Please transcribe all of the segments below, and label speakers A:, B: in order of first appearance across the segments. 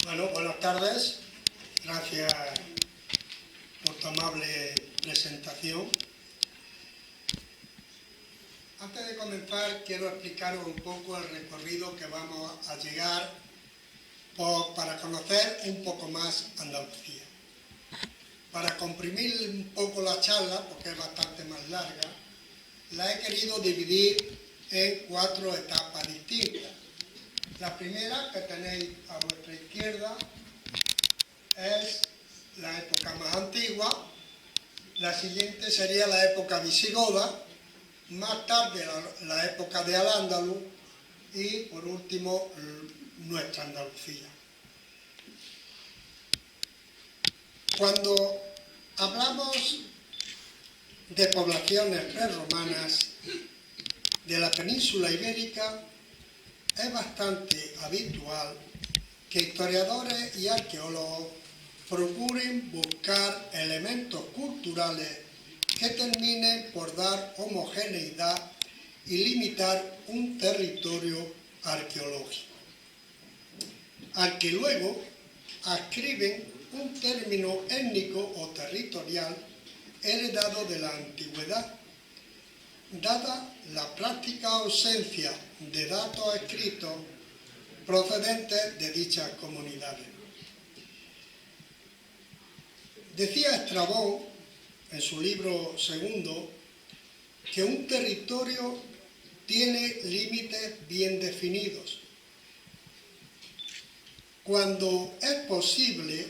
A: Bueno, buenas tardes. Gracias por tu amable presentación. Antes de comenzar, quiero explicaros un poco el recorrido que vamos a llegar para conocer un poco más Andalucía. Para comprimir un poco la charla, porque es bastante más larga, la he querido dividir en 4 etapas distintas. La primera, que tenéis a vuestra izquierda, es la época más antigua. La siguiente sería la época visigoda, más tarde la época de Al-Ándalus y, por último, nuestra Andalucía. Cuando hablamos de poblaciones prerromanas de la península ibérica, es bastante habitual que historiadores y arqueólogos procuren buscar elementos culturales que terminen por dar homogeneidad y limitar un territorio arqueológico, al que luego adscriben un término étnico o territorial heredado de la antigüedad, dada la práctica ausencia de datos escritos procedentes de dichas comunidades. Decía Estrabón, en su libro segundo, que un territorio tiene límites bien definidos, cuando es posible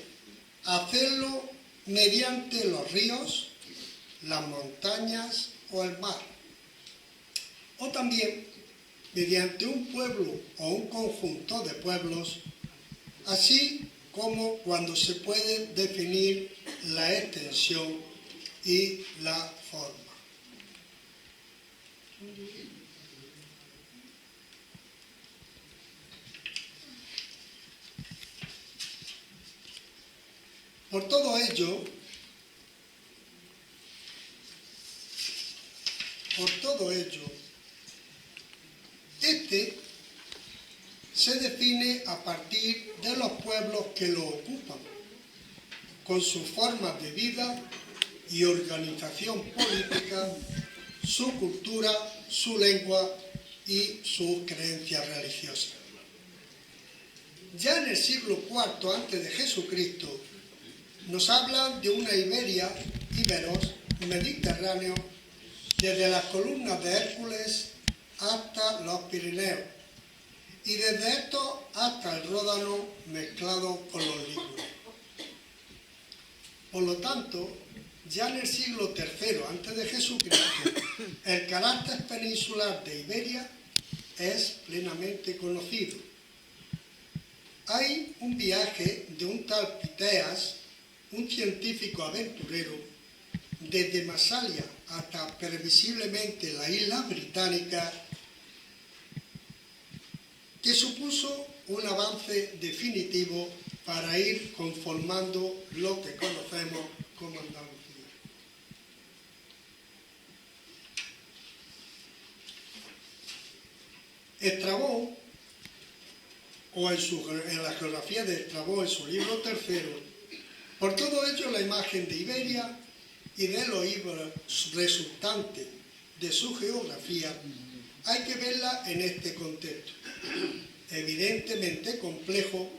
A: hacerlo mediante los ríos, las montañas o el mar, o también mediante un pueblo o un conjunto de pueblos, así como cuando se puede definir la extensión y la forma. Por todo ello, este se define a partir de los pueblos que lo ocupan, con sus formas de vida y organización política, su cultura, su lengua y sus creencias religiosas. Ya en el siglo IV a.C. nos hablan de una Iberia, íberos, mediterráneo, desde las columnas de Hércules hasta los Pirineos, y desde esto hasta el Ródano mezclado con los ligures. Por lo tanto, ya en el siglo III a.C., el carácter peninsular de Iberia es plenamente conocido. Hay un viaje de un tal Piteas, un científico aventurero, desde Masalia hasta previsiblemente la isla británica, que supuso un avance definitivo para ir conformando lo que conocemos como Andalucía. Estrabón, o en la geografía de Estrabón, en su libro tercero, por todo ello la imagen de Iberia y de los íberos resultante de su geografía hay que verla en este contexto, evidentemente complejo,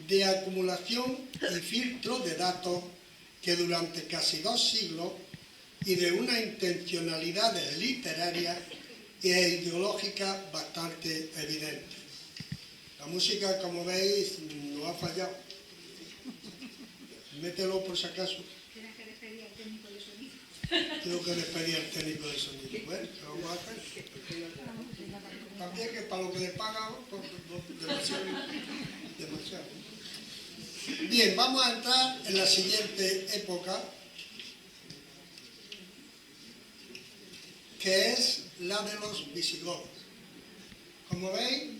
A: de acumulación y filtro de datos que durante casi 2 siglos y de una intencionalidad literaria e ideológica bastante evidente. La música, como veis, no ha fallado. Mételo por si acaso.
B: Tienes que despedir al técnico de sonido.
A: Tengo que despedir al técnico de sonido. Bueno, ¿qué vamos a hacer? También que para lo que le pagan, pues, demasiado. Bien, vamos a entrar en la siguiente época, que es la de los visigodos. Como veis,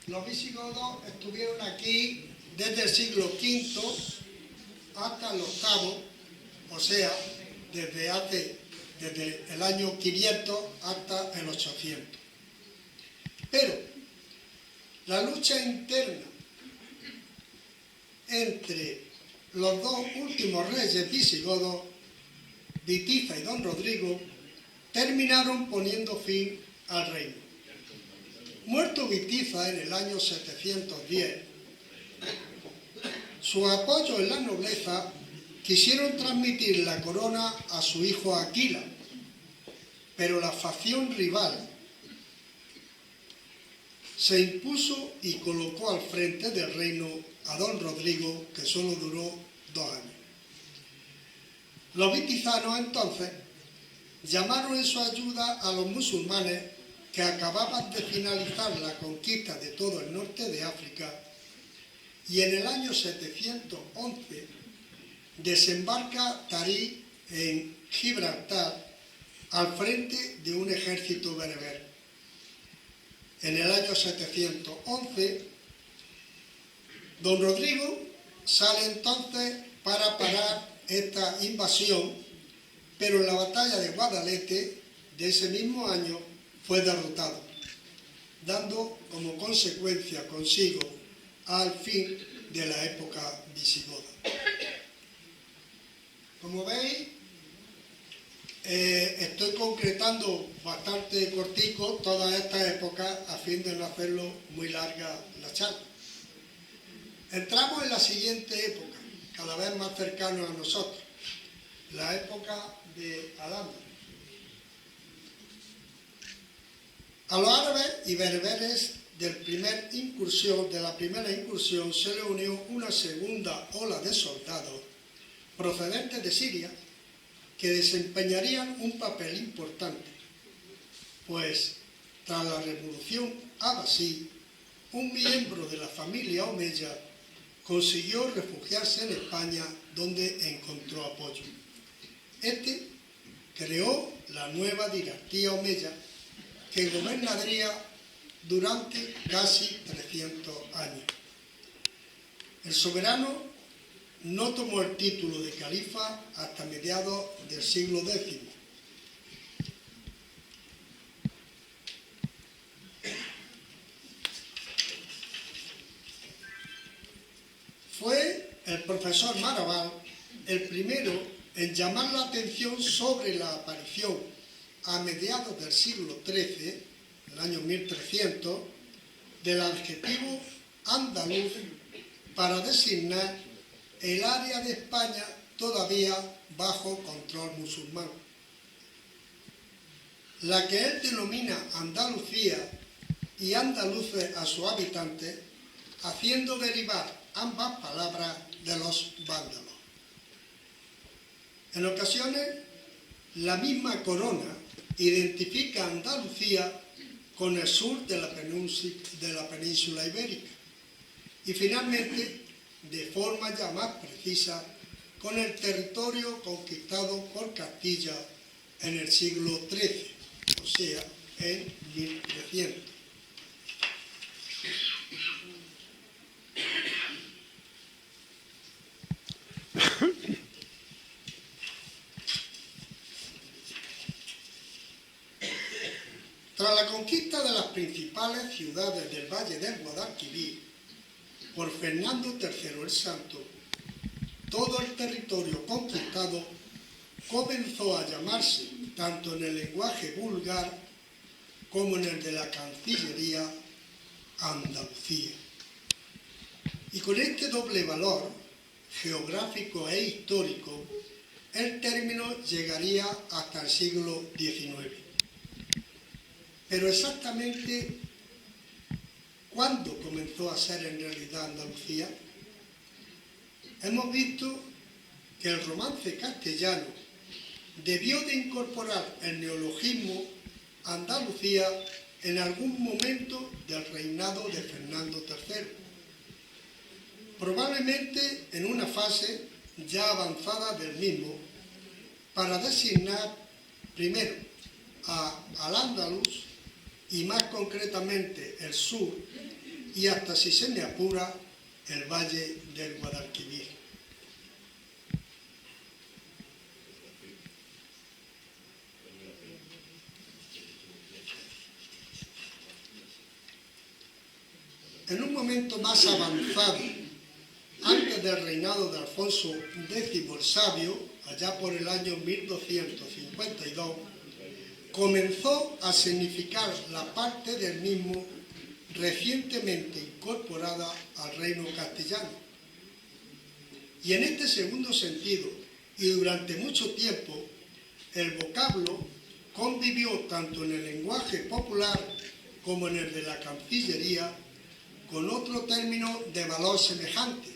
A: los visigodos estuvieron aquí desde el siglo V hasta el VIII, o sea, desde el año 500 hasta el 800. Pero la lucha interna entre los dos últimos reyes visigodos, Witiza y don Rodrigo, terminaron poniendo fin al reino. Muerto Witiza en el año 710, su apoyo en la nobleza quisieron transmitir la corona a su hijo Aquila, pero la facción rival se impuso y colocó al frente del reino a don Rodrigo, que solo duró 2 años. Los witizanos entonces llamaron en su ayuda a los musulmanes que acababan de finalizar la conquista de todo el norte de África, y en el año 711 desembarca Tarik en Gibraltar al frente de un ejército bereber. En el año 711, don Rodrigo sale entonces para parar esta invasión, pero en la batalla de Guadalete de ese mismo año fue derrotado, dando como consecuencia consigo al fin de la época visigoda. Como veis, estoy concretando bastante cortico todas estas épocas a fin de no hacerlo muy larga la charla. Entramos en la siguiente época, cada vez más cercano a nosotros, la época de Al-Ándalus. A los árabes y bereberes de la primera incursión se le unió una segunda ola de soldados procedentes de Siria que desempeñarían un papel importante, pues tras la revolución abasí, un miembro de la familia omeya consiguió refugiarse en España, donde encontró apoyo. Este creó la nueva dinastía omeya, que gobernaría durante casi 300 años. El soberano no tomó el título de califa hasta mediados del siglo X. Fue el profesor Maraval el primero en llamar la atención sobre la aparición a mediados del siglo XIII, el año 1300, del adjetivo andaluz para designar el área de España todavía bajo control musulmán. La que él denomina Andalucía y andaluces a sus habitantes, haciendo derivar ambas palabras de los vándalos. En ocasiones, la misma corona identifica a Andalucía con el sur de la península ibérica y finalmente, de forma ya más precisa, con el territorio conquistado por Castilla en el siglo XIII, o sea, en 1300. Tras la conquista de las principales ciudades del Valle del Guadalquivir por Fernando III el Santo, todo el territorio conquistado comenzó a llamarse, tanto en el lenguaje vulgar como en el de la Cancillería, Andalucía. Y con este doble valor, geográfico e histórico, el término llegaría hasta el siglo XIX. Pero exactamente, ¿cuándo comenzó a ser en realidad Andalucía? Hemos visto que el romance castellano debió de incorporar el neologismo Andalucía en algún momento del reinado de Fernando III, probablemente en una fase ya avanzada del mismo, para designar primero a Al-Ándalus y más concretamente el sur y hasta, si se me apura, el Valle del Guadalquivir. En un momento más avanzado, antes del reinado de Alfonso X el Sabio, allá por el año 1252, comenzó a significar la parte del mismo recientemente incorporada al reino castellano. Y en este segundo sentido, y durante mucho tiempo, el vocablo convivió tanto en el lenguaje popular como en el de la Cancillería con otro término de valor semejante,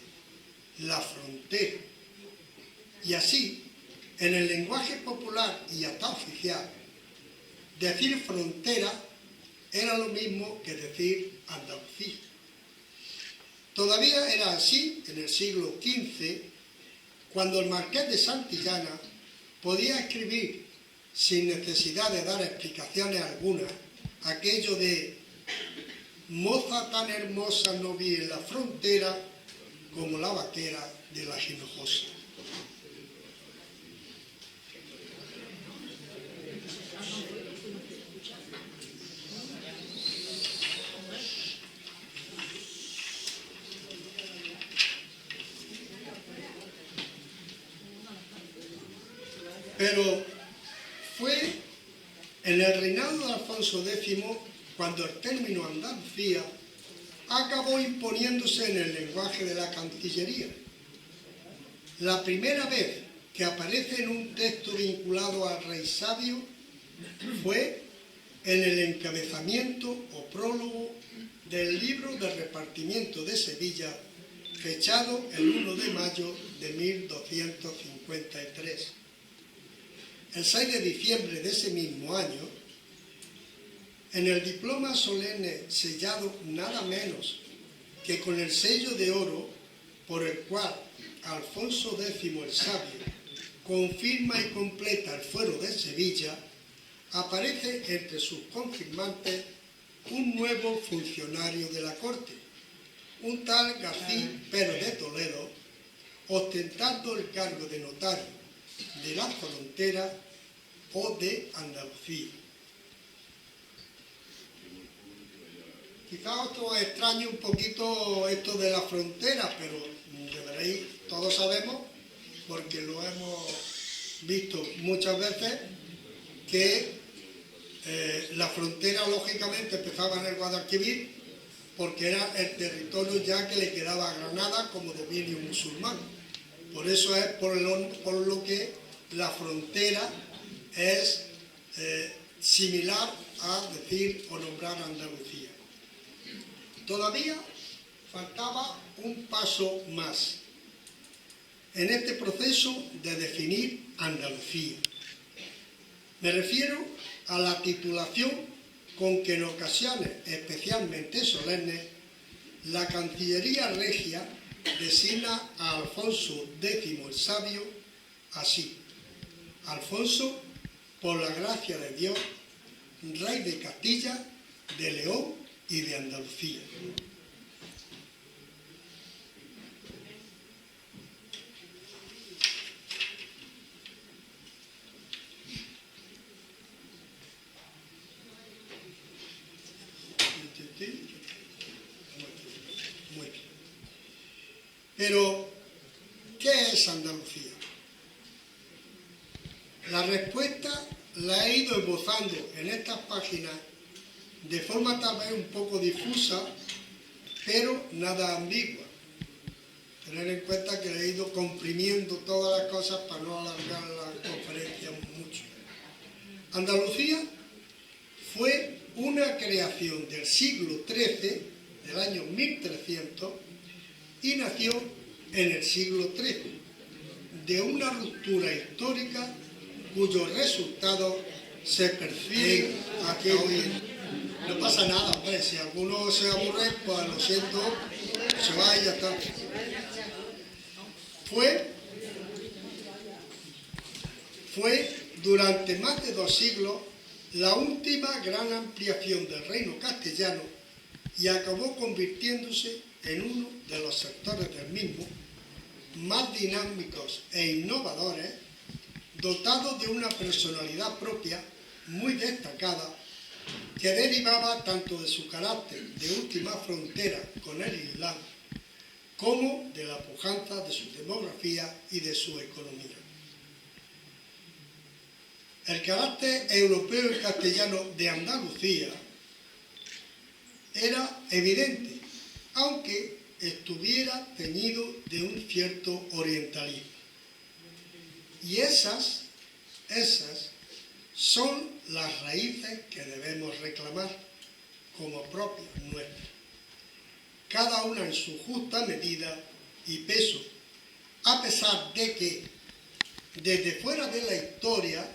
A: la frontera. Y así, en el lenguaje popular y hasta oficial, decir frontera era lo mismo que decir Andalucía. Todavía era así en el siglo XV, cuando el marqués de Santillana podía escribir, sin necesidad de dar explicaciones algunas, aquello de moza tan hermosa no vi en la frontera como la vaquera de la Hinojosa. Pero fue en el reinado de Alfonso X cuando el término Andalucía acabó imponiéndose en el lenguaje de la Cancillería. La primera vez que aparece en un texto vinculado al rey sabio fue en el encabezamiento o prólogo del libro de repartimiento de Sevilla, fechado el 1 de mayo de 1253. El 6 de diciembre de ese mismo año, en el diploma solemne sellado nada menos que con el sello de oro por el cual Alfonso X el Sabio confirma y completa el fuero de Sevilla, aparece entre sus confirmantes un nuevo funcionario de la corte, un tal García Pérez de Toledo, ostentando el cargo de notario de la frontera o de Andalucía. Quizá os extrañe un poquito esto de la frontera, pero ya veréis, todos sabemos, porque lo hemos visto muchas veces, que la frontera lógicamente empezaba en el Guadalquivir, porque era el territorio ya que le quedaba a Granada como dominio musulmán. Por eso es por lo que la frontera es similar a decir o nombrar Andalucía. Todavía faltaba un paso más en este proceso de definir Andalucía. Me refiero a la titulación con que en ocasiones especialmente solemnes la Cancillería Regia designa a Alfonso X el Sabio así: Alfonso, por la gracia de Dios, rey de Castilla, de León y de Andalucía. Muy bien. Pero, ¿qué es Andalucía? La respuesta la he ido esbozando en estas páginas de forma tal vez un poco difusa, pero nada ambigua. Tener en cuenta que he ido comprimiendo todas las cosas para no alargar la conferencia mucho. Andalucía fue una creación del siglo XIII, del año 1300, y nació en el siglo XIII, de una ruptura histórica cuyos resultados se perciben aquí hoy. No pasa nada, hombre, si alguno se aburre, pues lo siento, se va y ya está. Fue durante más de 2 siglos la última gran ampliación del reino castellano y acabó convirtiéndose en uno de los sectores del mismo más dinámicos e innovadores, dotados de una personalidad propia muy destacada, que derivaba tanto de su carácter de última frontera con el Islam como de la pujanza de su demografía y de su economía. El carácter europeo y castellano de Andalucía era evidente, aunque estuviera teñido de un cierto orientalismo. Y esas son las raíces que debemos reclamar como propias nuestras, cada una en su justa medida y peso, a pesar de que desde fuera de la historia,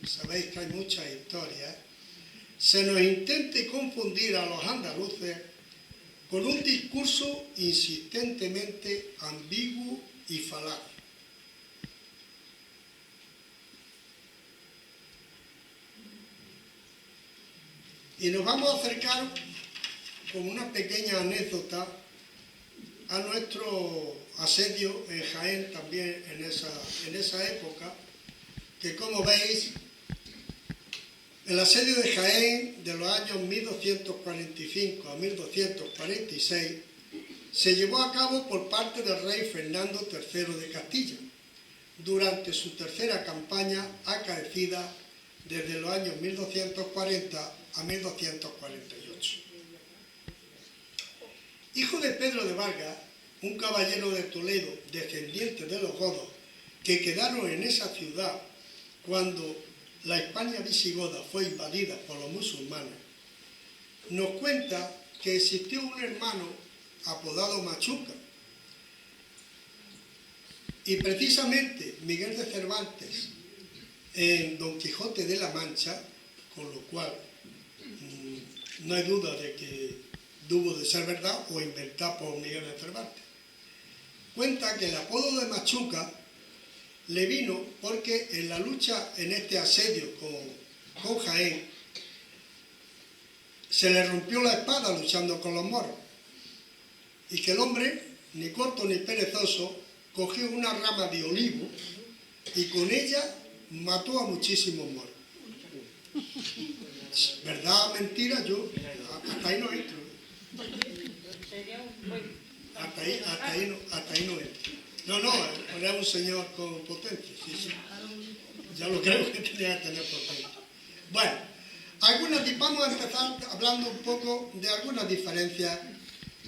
A: sabéis que hay muchas historias, se nos intente confundir a los andaluces con un discurso insistentemente ambiguo y falaz. Y nos vamos a acercar con una pequeña anécdota a nuestro asedio en Jaén también en esa época, que como veis, el asedio de Jaén de los años 1245 a 1246 se llevó a cabo por parte del rey Fernando III de Castilla, durante su tercera campaña acaecida desde los años 1240 a 1248. Hijo de Pedro de Vargas, un caballero de Toledo, descendiente de los godos, que quedaron en esa ciudad cuando la Hispania visigoda fue invadida por los musulmanes, nos cuenta que existió un hermano apodado Machuca, y precisamente Miguel de Cervantes en Don Quijote de la Mancha, con lo cual no hay duda de que tuvo de ser verdad o inventado por Miguel de Cervantes, cuenta que el apodo de Machuca le vino porque en la lucha, en este asedio con Jaén, se le rompió la espada luchando con los moros, y que el hombre, ni corto ni perezoso, cogió una rama de olivo y con ella mató a muchísimos moros. ¿Verdad o mentira? Yo hasta ahí no entro. Hasta ahí no entro. No, era un señor con potencia, sí. Ya lo creo que tenía que tener potencia. Bueno, vamos a empezar hablando un poco de algunas diferencias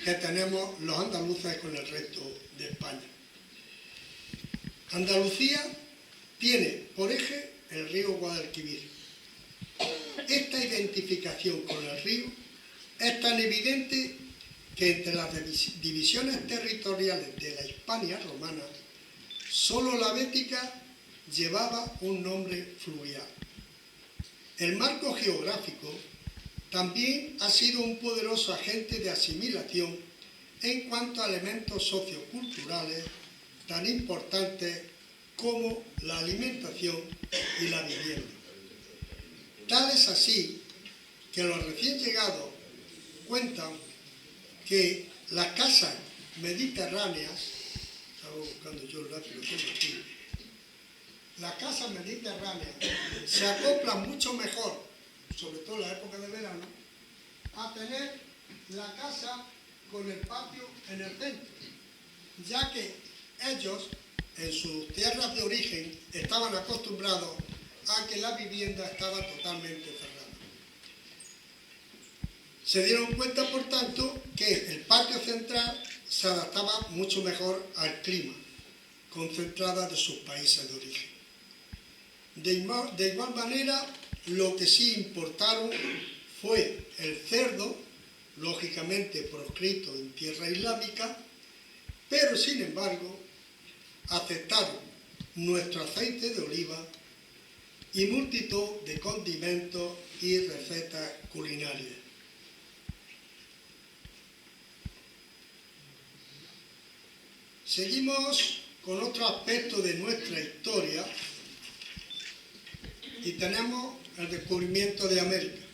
A: que tenemos los andaluces con el resto de España. Andalucía tiene por eje el río Guadalquivir. Esta identificación con el río es tan evidente que entre las divisiones territoriales de la Hispania romana, solo la bética llevaba un nombre fluvial. El marco geográfico también ha sido un poderoso agente de asimilación en cuanto a elementos socioculturales tan importantes como la alimentación y la vivienda. Tal es así que los recién llegados cuentan que las casas mediterráneas, estaba buscando yo el lápiz, lo tengo aquí, las casas mediterráneas se acoplan mucho mejor, sobre todo en la época de verano, a tener la casa con el patio en el centro, ya que ellos, en sus tierras de origen, estaban acostumbrados a que la vivienda estaba totalmente cerrada. Se dieron cuenta, por tanto, que el patio central se adaptaba mucho mejor al clima, concentrada de sus países de origen. De igual manera, lo que sí importaron fue el cerdo, lógicamente proscrito en tierra islámica, pero sin embargo aceptaron nuestro aceite de oliva y multitud de condimentos y recetas culinarias. Seguimos con otro aspecto de nuestra historia y tenemos el descubrimiento de América.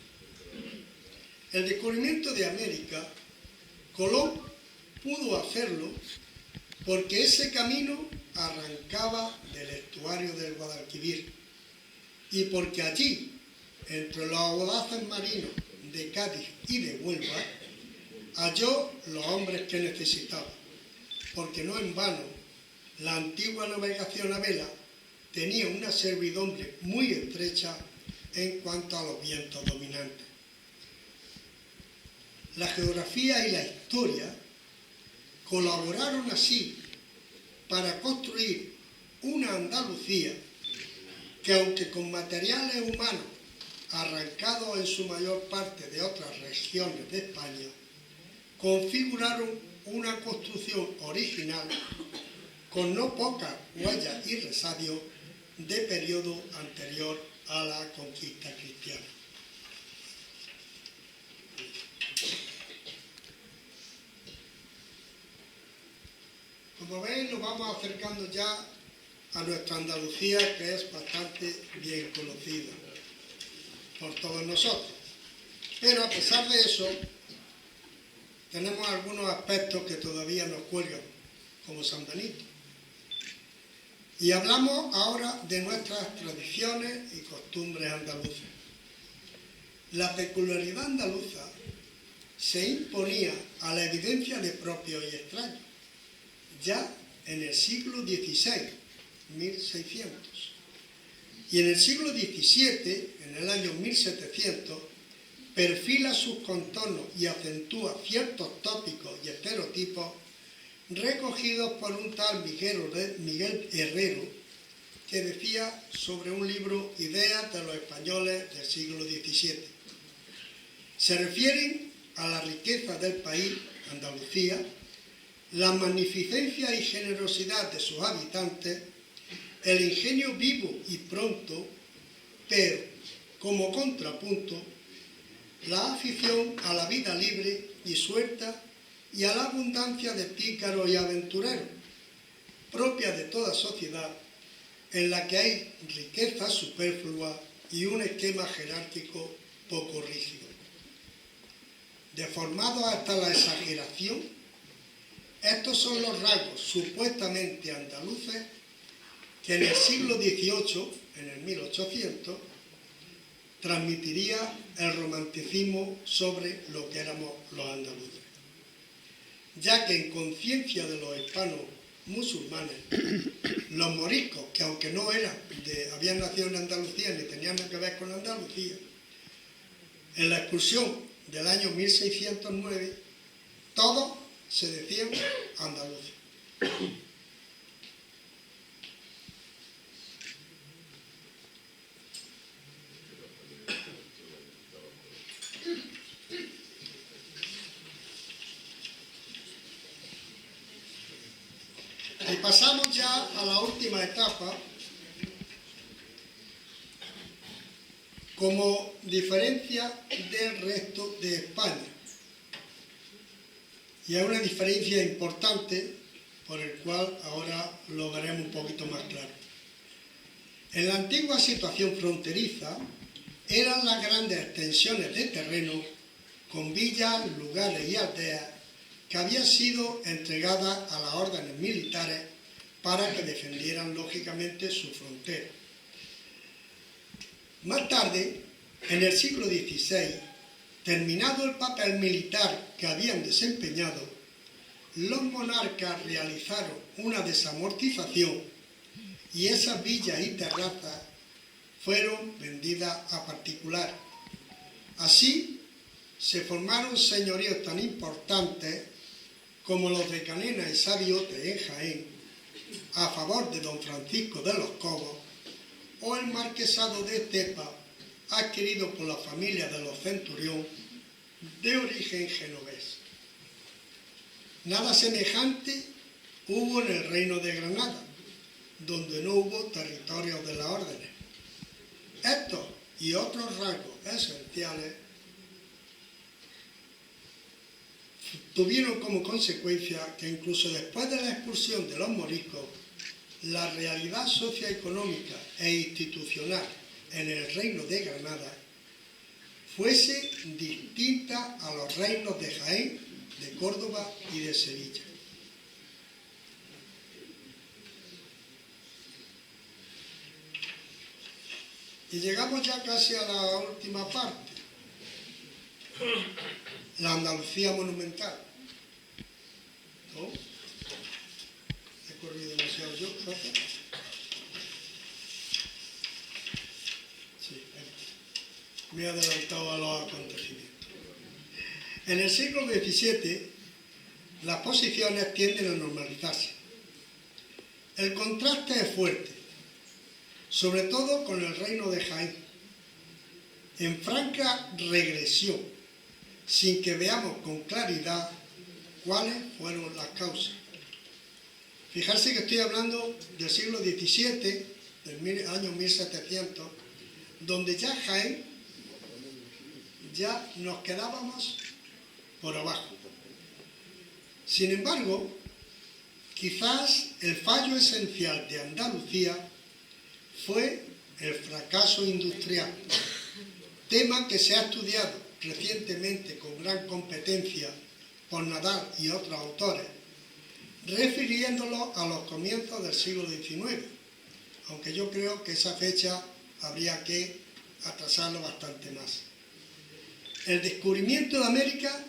A: El descubrimiento de América, Colón pudo hacerlo porque ese camino arrancaba del estuario del Guadalquivir y porque allí, entre los audaces marinos de Cádiz y de Huelva, halló los hombres que necesitaba. porque no en vano la antigua navegación a vela tenía una servidumbre muy estrecha en cuanto a los vientos dominantes. La geografía y la historia colaboraron así para construir una Andalucía que, aunque con materiales humanos arrancados en su mayor parte de otras regiones de España, configuraron una construcción original con no pocas huellas y resabios de periodo anterior a la conquista cristiana. Como veis, nos vamos acercando ya a nuestra Andalucía, que es bastante bien conocida por todos nosotros. Pero a pesar de eso, tenemos algunos aspectos que todavía nos cuelgan, como San Benito. Y hablamos ahora de nuestras tradiciones y costumbres andaluzas. La peculiaridad andaluza se imponía a la evidencia de propios y extraños, ya en el siglo XVI, 1600. Y en el siglo XVII, en el año 1700, perfila sus contornos y acentúa ciertos tópicos y estereotipos recogidos por un tal Miguel Herrero, que decía sobre un libro Ideas de los españoles del siglo XVII. Se refieren a la riqueza del país, Andalucía, la magnificencia y generosidad de sus habitantes, el ingenio vivo y pronto, pero como contrapunto, la afición a la vida libre y suelta y a la abundancia de pícaros y aventureros, propia de toda sociedad en la que hay riqueza superflua y un esquema jerárquico poco rígido. Deformados hasta la exageración, estos son los rasgos supuestamente andaluces que en el siglo XVIII, en el 1800, transmitiría el romanticismo sobre lo que éramos los andaluces. Ya que en conciencia de los hispanos musulmanes, los moriscos, que aunque no habían nacido en Andalucía ni tenían nada que ver con Andalucía, en la expulsión del año 1609, todos se decían andaluces. Y pasamos ya a la última etapa, como diferencia del resto de España. Y hay una diferencia importante, por el cual ahora lo veremos un poquito más claro. En la antigua situación fronteriza, eran las grandes extensiones de terreno, con villas, lugares y aldeas, que habían sido entregadas a las órdenes militares para que defendieran lógicamente su frontera. Más tarde, en el siglo XVI, terminado el papel militar que habían desempeñado, los monarcas realizaron una desamortización y esas villas y terrazas fueron vendidas a particulares. Así se formaron señoríos tan importantes como los de Canena y Sabiote en Jaén, a favor de don Francisco de los Cobos, o el marquesado de Estepa, adquirido por la familia de los Centurión, de origen genovés. Nada semejante hubo en el reino de Granada, donde no hubo territorios de las órdenes. Estos y otros rasgos esenciales tuvieron como consecuencia que incluso después de la expulsión de los moriscos, la realidad socioeconómica e institucional en el reino de Granada fuese distinta a los reinos de Jaén, de Córdoba y de Sevilla. Y llegamos ya casi a la última parte, la Andalucía monumental, ¿no? yo, José? Sí, me he adelantado a los acontecimientos. En el siglo XVII, las posiciones tienden a normalizarse. El contraste es fuerte, sobre todo con el reino de Jaén, en franca regresión, sin que veamos con claridad cuáles fueron las causas. Fijarse que estoy hablando del siglo XVII, del año 1700, donde ya Jaén, ya nos quedábamos por abajo. Sin embargo, quizás el fallo esencial de Andalucía fue el fracaso industrial, tema que se ha estudiado recientemente con gran competencia por Nadal y otros autores, refiriéndolo a los comienzos del siglo XIX, aunque yo creo que esa fecha habría que atrasarlo bastante más. El descubrimiento de América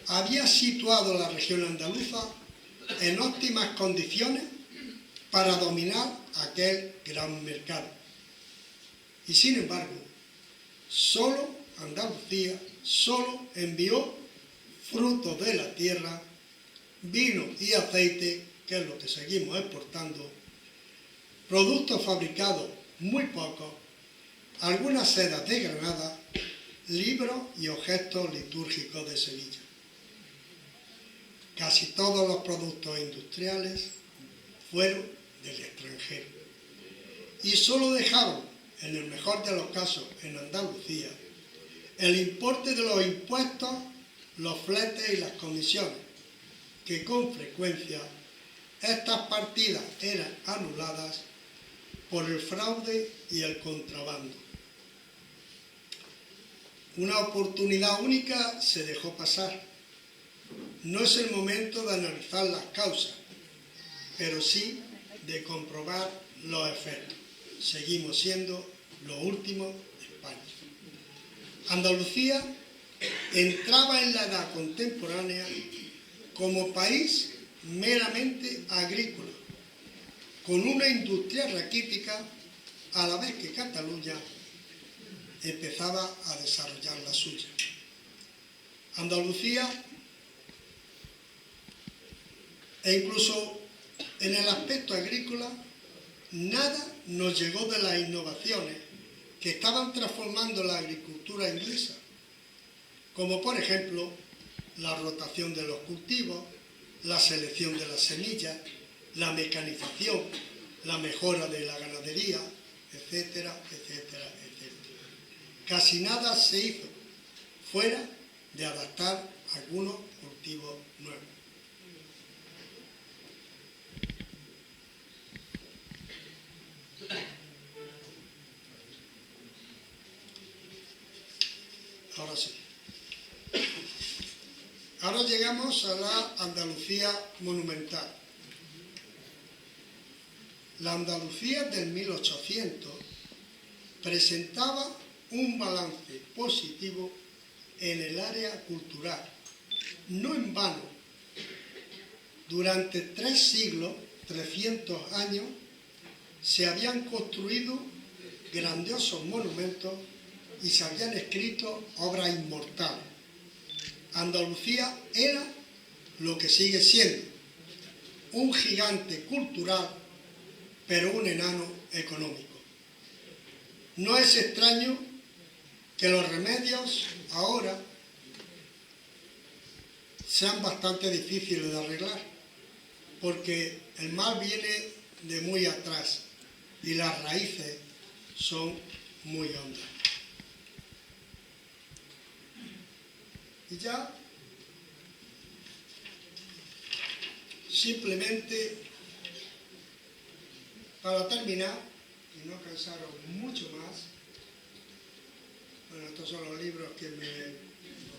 A: había situado la región andaluza en óptimas condiciones para dominar aquel gran mercado. Y sin embargo, solo Andalucía envió frutos de la tierra, vino y aceite, que es lo que seguimos exportando, productos fabricados muy pocos, algunas sedas de Granada, libros y objetos litúrgicos de Sevilla. Casi todos los productos industriales fueron del extranjero y solo dejaron, en el mejor de los casos en Andalucía, el importe de los impuestos, los fletes y las comisiones, que con frecuencia estas partidas eran anuladas por el fraude y el contrabando. Una oportunidad única se dejó pasar. No es el momento de analizar las causas, pero sí de comprobar los efectos. Seguimos siendo los últimos de España. Andalucía entraba en la edad contemporánea como país meramente agrícola, con una industria raquítica, a la vez que Cataluña empezaba a desarrollar la suya. Andalucía, e incluso en el aspecto agrícola, nada nos llegó de las innovaciones que estaban transformando la agricultura inglesa, como por ejemplo la rotación de los cultivos, la selección de las semillas, la mecanización, la mejora de la ganadería, etcétera, etcétera, etcétera. Casi nada se hizo fuera de adaptar algunos cultivos nuevos. Ahora sí. Ahora llegamos a la Andalucía monumental. La Andalucía del 1800 presentaba un balance positivo en el área cultural. No en vano, durante 3 siglos, 300 años, se habían construido grandiosos monumentos y se habían escrito obras inmortales. Andalucía era lo que sigue siendo, un gigante cultural, pero un enano económico. No es extraño que los remedios ahora sean bastante difíciles de arreglar, porque el mal viene de muy atrás y las raíces son muy hondas. Y ya, simplemente, para terminar, y no cansaros mucho más, bueno, estos son los libros los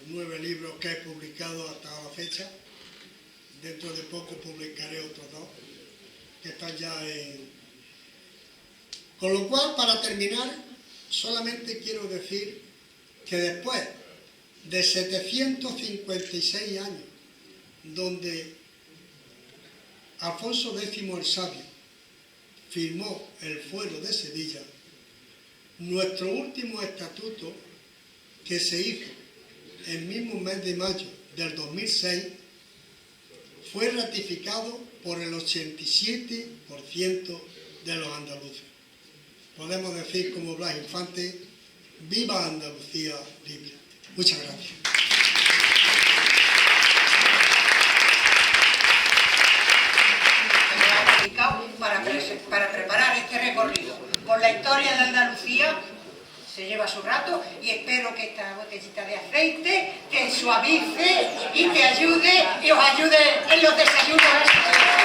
A: 9 libros que he publicado hasta la fecha. Dentro de poco publicaré otros 2, que están ya en... Con lo cual, para terminar, solamente quiero decir que después de 756 años, donde Alfonso X el Sabio firmó el Fuero de Sevilla, nuestro último estatuto, que se hizo el mismo mes de mayo del 2006, fue ratificado por el 87% de los andaluces. Podemos decir, como Blas Infante, ¡viva Andalucía libre! Muchas gracias.
C: Para preparar este recorrido por la historia de Andalucía se lleva su rato, y espero que esta botellita de aceite te suavice y te ayude y os ayude en los desayunos.